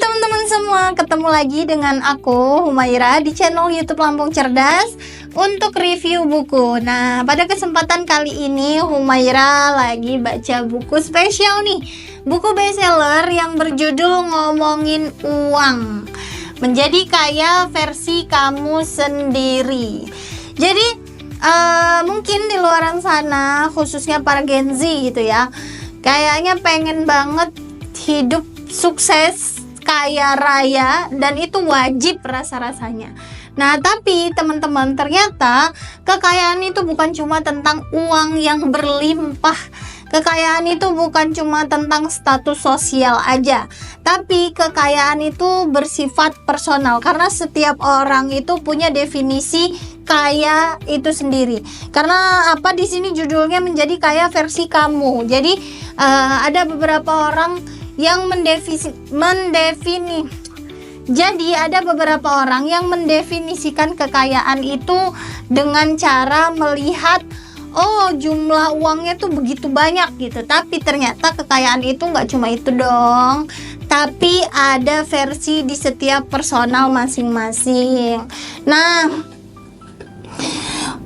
teman-teman semua, ketemu lagi dengan aku Humaira di channel YouTube Lampung Cerdas untuk review buku. Nah, pada kesempatan kali ini Humaira lagi baca buku spesial nih, buku bestseller yang berjudul Ngomongin Uang, Menjadi Kaya Versi Kamu Sendiri. Jadi mungkin di luaran sana, khususnya para Gen Z gitu ya, kayaknya pengen banget hidup sukses, kaya raya, dan itu wajib rasa-rasanya. Nah, tapi teman-teman, ternyata kekayaan itu bukan cuma tentang uang yang berlimpah. Kekayaan itu bukan cuma tentang status sosial aja, tapi kekayaan itu bersifat personal, karena setiap orang itu punya definisi kaya itu sendiri. Karena apa, di sini judulnya Menjadi Kaya Versi Kamu. Jadi ada beberapa orang yang mendefinisikan kekayaan itu dengan cara melihat, oh, jumlah uangnya tuh begitu banyak gitu. Tapi ternyata kekayaan itu nggak cuma itu dong, tapi ada versi di setiap personal masing-masing. Nah,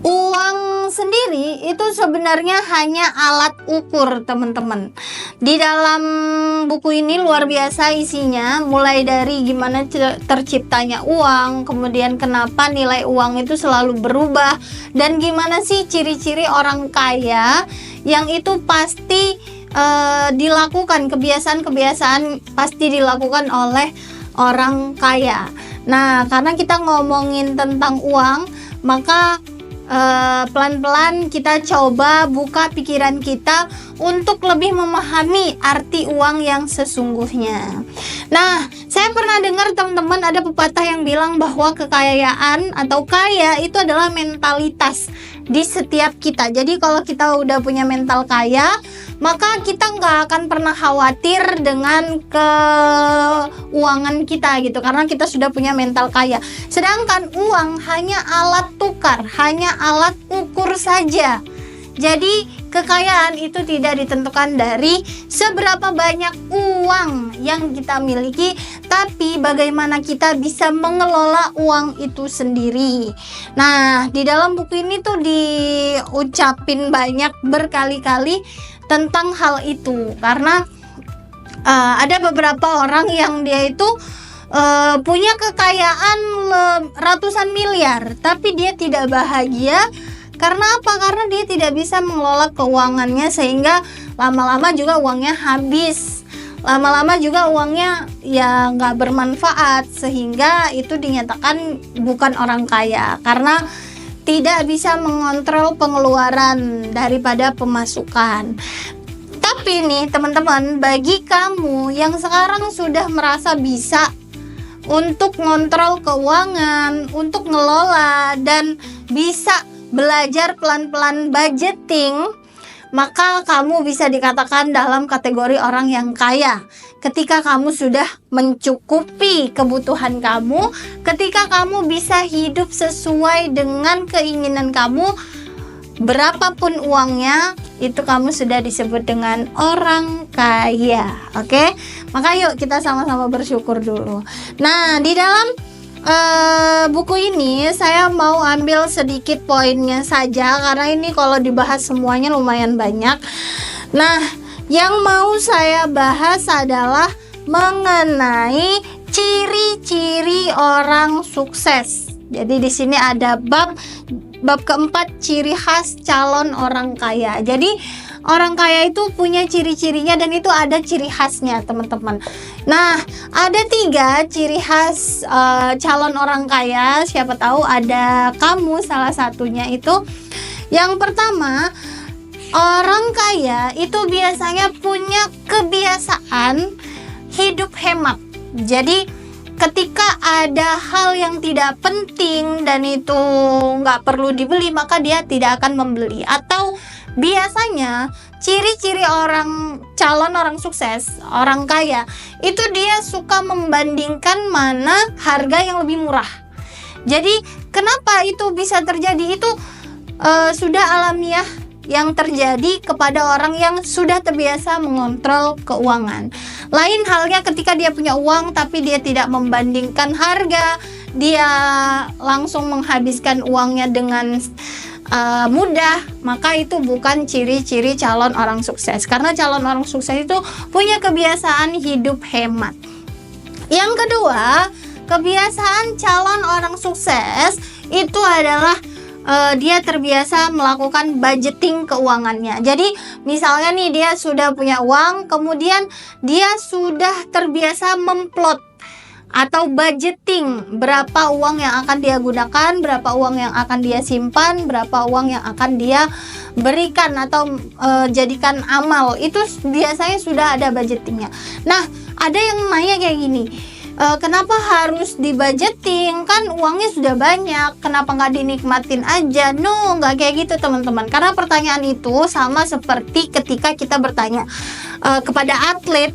uang sendiri itu sebenarnya hanya alat ukur, teman-teman. Di dalam buku ini luar biasa isinya, mulai dari gimana terciptanya uang, kemudian kenapa nilai uang itu selalu berubah, dan gimana sih ciri-ciri orang kaya yang itu pasti dilakukan, kebiasaan-kebiasaan pasti dilakukan oleh orang kaya. Nah, karena kita ngomongin tentang uang, maka pelan-pelan kita coba buka pikiran kita untuk lebih memahami arti uang yang sesungguhnya. Nah, saya pernah dengar, teman-teman, ada pepatah yang bilang bahwa kekayaan atau kaya itu adalah mentalitas di setiap kita. Jadi kalau kita udah punya mental kaya, maka kita nggak akan pernah khawatir dengan keuangan kita gitu, karena kita sudah punya mental kaya. Sedangkan uang hanya alat tukar, hanya alat ukur saja. Jadi kekayaan itu tidak ditentukan dari seberapa banyak uang yang kita miliki, tapi bagaimana kita bisa mengelola uang itu sendiri. Nah, di dalam buku ini tuh diucapin banyak berkali-kali tentang hal itu, karena ada beberapa orang yang dia itu punya kekayaan ratusan miliar, tapi dia tidak bahagia. Karena apa? Karena dia tidak bisa mengelola keuangannya, sehingga lama-lama juga uangnya habis, lama-lama juga uangnya ya nggak bermanfaat, sehingga itu dinyatakan bukan orang kaya karena tidak bisa mengontrol pengeluaran daripada pemasukan. Tapi nih teman-teman, bagi kamu yang sekarang sudah merasa bisa untuk ngontrol keuangan, untuk ngelola, dan bisa belajar pelan-pelan budgeting, maka kamu bisa dikatakan dalam kategori orang yang kaya. Ketika kamu sudah mencukupi kebutuhan kamu, ketika kamu bisa hidup sesuai dengan keinginan kamu, berapapun uangnya, itu kamu sudah disebut dengan orang kaya. Oke? Maka yuk kita sama-sama bersyukur dulu. Nah, di dalam buku ini saya mau ambil sedikit poinnya saja, karena ini kalau dibahas semuanya lumayan banyak. Nah, yang mau saya bahas adalah mengenai ciri-ciri orang sukses. Jadi di sini ada bab keempat, ciri khas calon orang kaya. Jadi orang kaya itu punya ciri-cirinya, dan itu ada ciri khasnya, teman-teman. Nah, ada 3 ciri khas calon orang kaya. Siapa tahu ada kamu salah satunya itu. Yang pertama, orang kaya itu biasanya punya kebiasaan hidup hemat. Jadi ketika ada hal yang tidak penting dan itu nggak perlu dibeli, maka dia tidak akan membeli. Atau biasanya ciri-ciri calon orang sukses, orang kaya, itu dia suka membandingkan mana harga yang lebih murah. Jadi kenapa itu bisa terjadi? Itu sudah alamiah yang terjadi kepada orang yang sudah terbiasa mengontrol keuangan. Lain halnya ketika dia punya uang tapi dia tidak membandingkan harga, dia langsung menghabiskan uangnya dengan mudah, maka itu bukan ciri-ciri calon orang sukses. Karena calon orang sukses itu punya kebiasaan hidup hemat. Yang kedua, kebiasaan calon orang sukses itu adalah dia terbiasa melakukan budgeting keuangannya. Jadi misalnya nih, dia sudah punya uang, kemudian dia sudah terbiasa memplot atau budgeting berapa uang yang akan dia gunakan, berapa uang yang akan dia simpan, berapa uang yang akan dia berikan atau jadikan amal. Itu biasanya sudah ada budgetingnya. Nah, ada yang nanya kayak gini, kenapa harus dibudgeting? Kan uangnya sudah banyak, kenapa nggak dinikmatin aja? No, nggak kayak gitu teman-teman. Karena pertanyaan itu sama seperti ketika kita bertanya kepada atlet,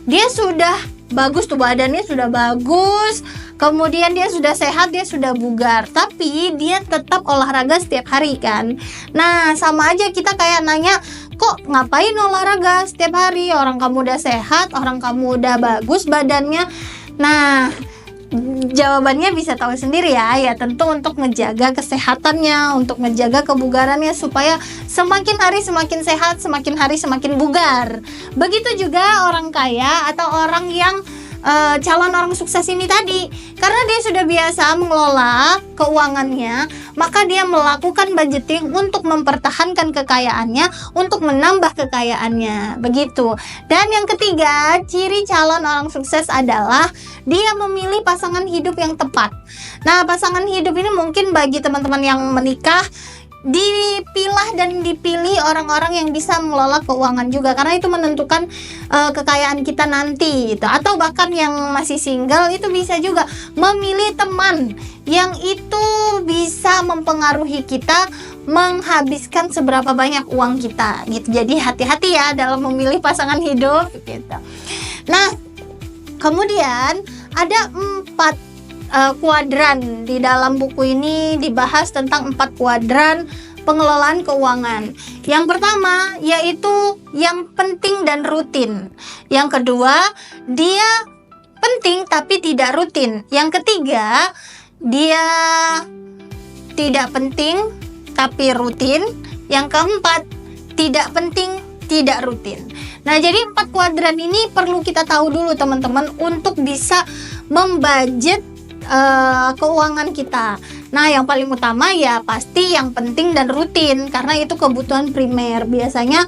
dia sudah bagus tuh, badannya sudah bagus, kemudian dia sudah sehat, dia sudah bugar, tapi dia tetap olahraga setiap hari kan. Nah, sama aja kita kayak nanya, kok ngapain olahraga setiap hari? Orang kamu udah sehat, orang kamu udah bagus badannya. Nah, jawabannya bisa tahu sendiri ya tentu untuk menjaga kesehatannya, untuk menjaga kebugarannya supaya semakin hari semakin sehat, semakin hari semakin bugar. Begitu juga orang kaya atau orang yang calon orang sukses ini tadi, karena dia sudah biasa mengelola keuangannya, maka dia melakukan budgeting untuk mempertahankan kekayaannya, untuk menambah kekayaannya, begitu. Dan yang ketiga, ciri calon orang sukses adalah dia memilih pasangan hidup yang tepat. Nah, pasangan hidup ini mungkin bagi teman-teman yang menikah, dipilah dan dipilih orang-orang yang bisa mengelola keuangan juga, karena itu menentukan kekayaan kita nanti gitu. Atau bahkan yang masih single itu bisa juga memilih teman yang itu bisa mempengaruhi kita menghabiskan seberapa banyak uang kita gitu. Jadi hati-hati ya dalam memilih pasangan hidup gitu. Nah, kemudian ada 4 kuadran. Di dalam buku ini dibahas tentang 4 kuadran pengelolaan keuangan. Yang pertama yaitu yang penting dan rutin. Yang kedua, dia penting tapi tidak rutin. Yang ketiga, dia tidak penting tapi rutin. Yang keempat, tidak penting tidak rutin. Nah, jadi 4 kuadran ini perlu kita tahu dulu teman-teman untuk bisa membudget keuangan kita. Nah, yang paling utama ya pasti yang penting dan rutin, karena itu kebutuhan primer. Biasanya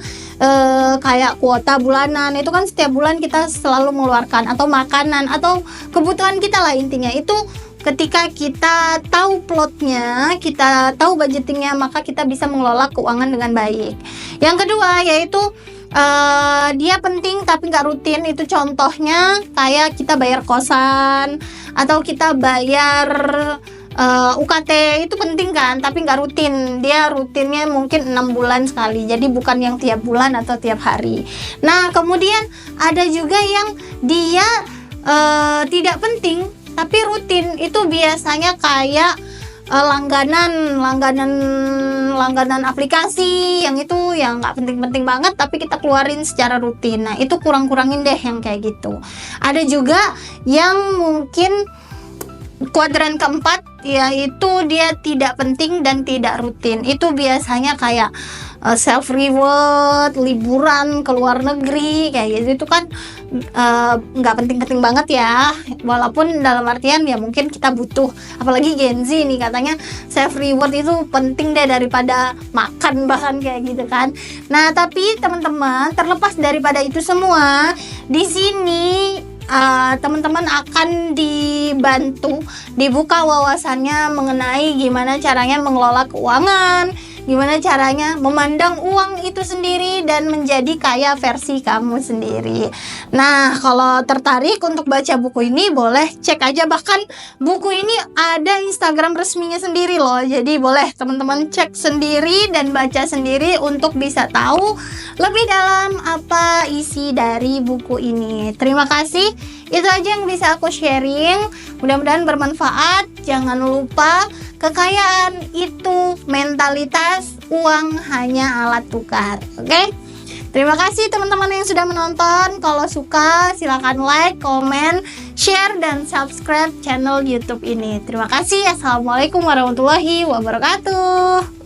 kayak kuota bulanan itu kan setiap bulan kita selalu mengeluarkan, atau makanan atau kebutuhan kita lah intinya. Itu ketika kita tahu plotnya, kita tahu budgetingnya, maka kita bisa mengelola keuangan dengan baik. Yang kedua yaitu dia penting tapi nggak rutin. Itu contohnya kayak kita bayar kosan atau kita bayar UKT, itu penting kan tapi nggak rutin. Dia rutinnya mungkin 6 bulan sekali, jadi bukan yang tiap bulan atau tiap hari. Nah, kemudian ada juga yang dia tidak penting tapi rutin. Itu biasanya kayak langganan aplikasi yang itu yang nggak penting-penting banget tapi kita keluarin secara rutin. Nah, itu kurang-kurangin deh yang kayak gitu. Ada juga yang mungkin kuadran keempat yaitu dia tidak penting dan tidak rutin. Itu biasanya kayak self reward, liburan ke luar negeri kayak gitu. Itu kan nggak penting-penting banget ya, walaupun dalam artian ya mungkin kita butuh, apalagi Gen Z nih katanya self reward itu penting deh daripada makan bahkan kayak gitu kan. Nah, tapi teman-teman, terlepas daripada itu semua, di sini teman-teman akan dibantu, dibuka wawasannya mengenai gimana caranya mengelola keuangan, gimana caranya memandang uang itu sendiri dan menjadi kaya versi kamu sendiri. Nah, kalau tertarik untuk baca buku ini boleh cek aja, bahkan buku ini ada Instagram resminya sendiri loh. Jadi boleh teman-teman cek sendiri dan baca sendiri untuk bisa tahu lebih dalam apa isi dari buku ini. Terima kasih. Itu aja yang bisa aku sharing. Mudah-mudahan bermanfaat. Jangan lupa, kekayaan itu mentalitas, uang hanya alat tukar. Oke? Terima kasih teman-teman yang sudah menonton. Kalau suka silakan like, komen, share, dan subscribe channel YouTube ini. Terima kasih. Assalamualaikum warahmatullahi wabarakatuh.